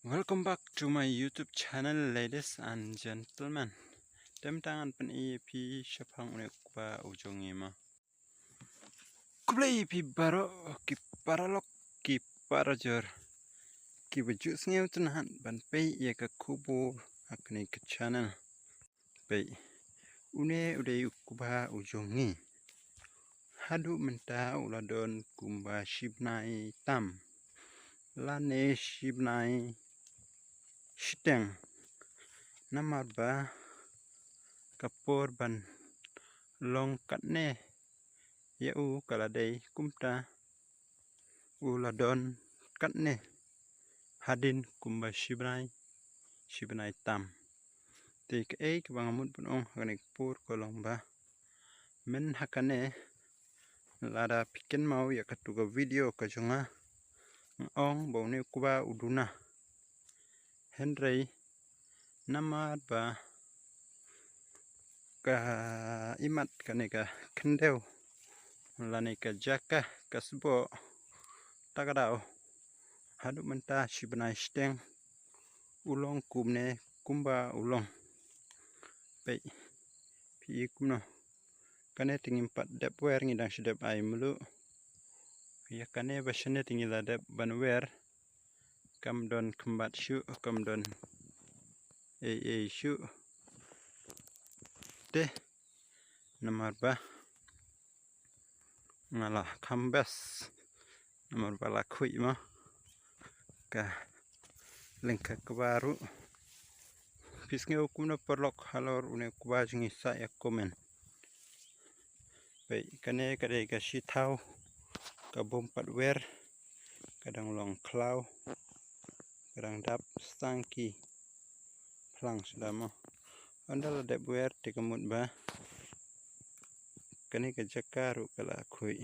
Welcome back to my YouTube channel, ladies and gentlemen. Tem tangan pen EP syapang unik ba ujung ima. Kublai EP baro ki paralok ki parajor ki baju sngeu tunahan ban pei ya ka kubo akni ke channel. Pei une ude ukuba ujungi. Hadu menta uladon kumba shibnai tam. Lane shibnai Shiteng namar ba kapor ban long katne ya u kaladai kumta uladon katne hadin kumba shibnai tam tik ek bangamut bunong hanik pur kolong ba men hakane lada piken mau ya katuga video kajonga ong bawne kuba uduna Henry namar ba ka imat kaneka kendeu laneka jaka kasbo tagadao hadu menta shibnai steng ulong kumne kumba ulong pei pi kumno kane tingin pat dep wer ngidang shidep ai mulu ya kane basane tingila dep ban wer kam don kembat shu kam don shu de nomor ba ngalah kambas nomor bala kui ma ka lengka kebaru pisnge hukumna perlok halor une kubajngi sa ya komen baik kane kade ka shitau ka bompat wer kadang long klau kadang dap stangki plang sedamo andal dep wer tikamut ba kane ka jakaru kala kui